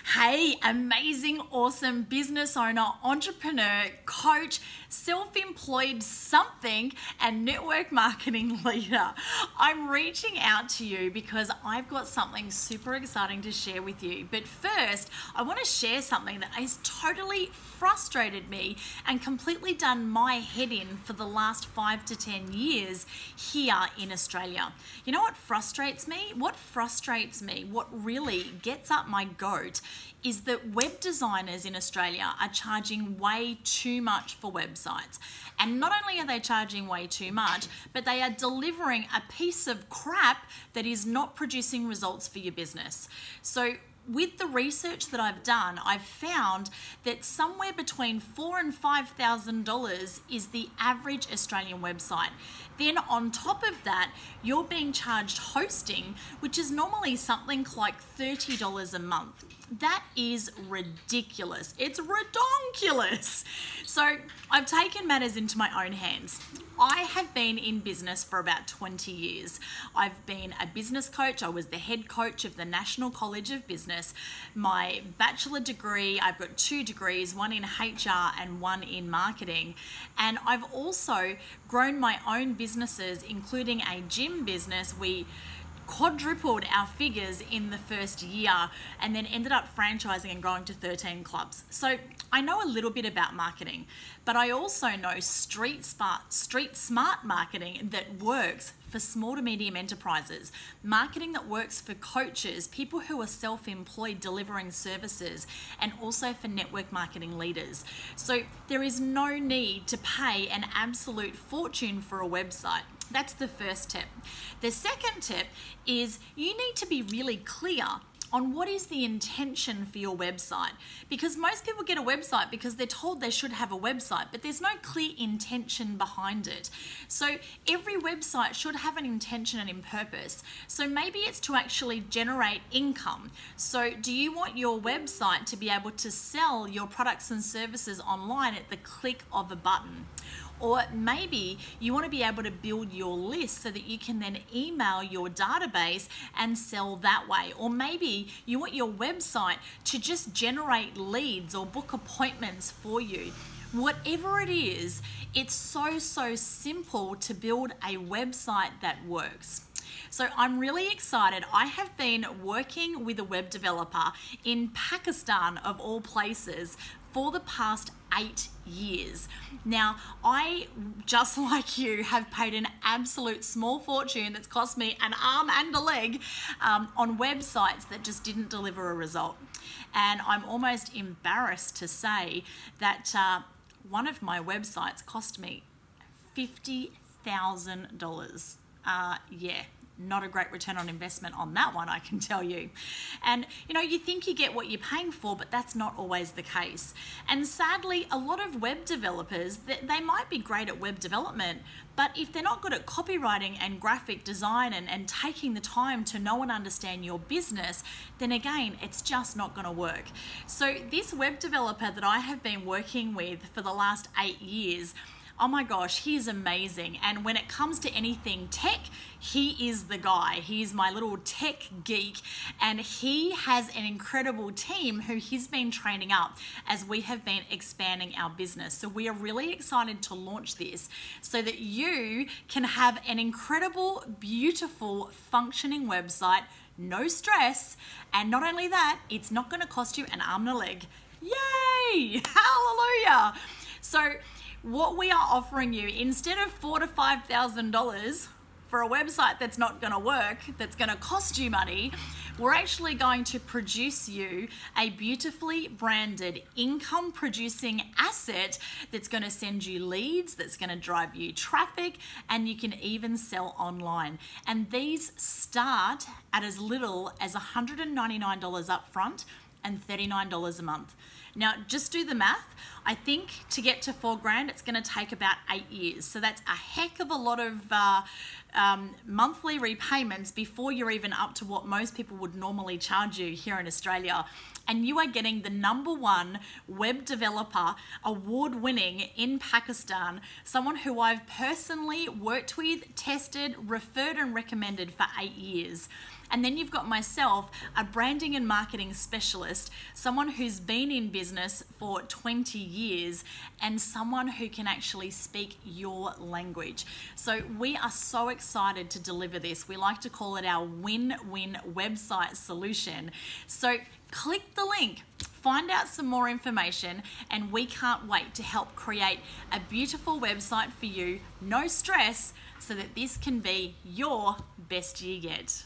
Hey, amazing, awesome business owner, entrepreneur, coach, self-employed something, and network marketing leader. I'm reaching out to you because I've got something super exciting to share with you. But first, I want to share something that has totally frustrated me and completely done my head in for the last 5 to 10 years here in Australia. You know what frustrates me? What frustrates me, what really gets up my goat, is that web designers in Australia are charging way too much for websites. And not only are they charging way too much, but they are delivering a piece of crap that is not producing results for your business. So with the research that I've done, I've found that somewhere between $4,000 and $5,000 is the average Australian website. Then on top of that, you're being charged hosting, which is normally something like $30 a month. That is ridiculous. It's redonkulous. So I've taken matters into my own hands. I have been in business for about 20 years. I've been a business coach. I was the head coach of the National College of Business. My bachelor degree, I've got 2 degrees, one in HR and one in marketing. And I've also grown my own businesses, including a gym business. We quadrupled our figures in the first year and then ended up franchising and growing to 13 clubs. So I know a little bit about marketing, but I also know street smart marketing that works for small to medium enterprises, marketing that works for coaches, people who are self-employed delivering services, and also for network marketing leaders. So there is no need to pay an absolute fortune for a website. That's the first tip. The second tip is you need to be really clear on what is the intention for your website. Because most people get a website because they're told they should have a website, but there's no clear intention behind it. So every website should have an intention and a purpose. So maybe it's to actually generate income. So do you want your website to be able to sell your products and services online at the click of a button? Or maybe you want to be able to build your list so that you can then email your database and sell that way. Or maybe you want your website to just generate leads or book appointments for you. Whatever it is, it's so simple to build a website that works. So I'm really excited. I have been working with a web developer in Pakistan, of all places, for the past 8 years. Now, I, just like you, have paid an absolute small fortune that's cost me an arm and a leg on websites that just didn't deliver a result. And I'm almost embarrassed to say that one of my websites cost me $50,000. Yeah. Not a great return on investment on that one, I can tell you. And you know, you think you get what you're paying for, but that's not always the case. And sadly, a lot of web developers, they might be great at web development, but if they're not good at copywriting and graphic design and taking the time to know and understand your business, then again, it's just not going to work. So this web developer that I have been working with for the last 8 years, oh my gosh, he is amazing. And when it comes to anything tech, he is the guy. He's my little tech geek, and he has an incredible team who he's been training up as we have been expanding our business. So we are really excited to launch this so that you can have an incredible, beautiful, functioning website, no stress. And not only that, it's not going to cost you an arm and a leg. Yay! Hallelujah! So what we are offering you, instead of $4,000 to $5,000 for a website that's not going to work, that's going to cost you money, we're actually going to produce you a beautifully branded income producing asset that's going to send you leads, that's going to drive you traffic, and you can even sell online. And these start at as little as $199 up front and $39 a month. Now, just do the math. I think to get to $4,000, it's going to take about 8 years. So that's a heck of a lot of monthly repayments before you're even up to what most people would normally charge you here in Australia. And you are getting the #1 web developer, award-winning in Pakistan, someone who I've personally worked with, tested, referred, and recommended for 8 years. And then you've got myself, a branding and marketing specialist, someone who's been in business for 20 years and someone who can actually speak your language. So we are so excited to deliver this. We like to call it our win-win website solution. So click the link, find out some more information, and we can't wait to help create a beautiful website for you, no stress, so that this can be your best year yet.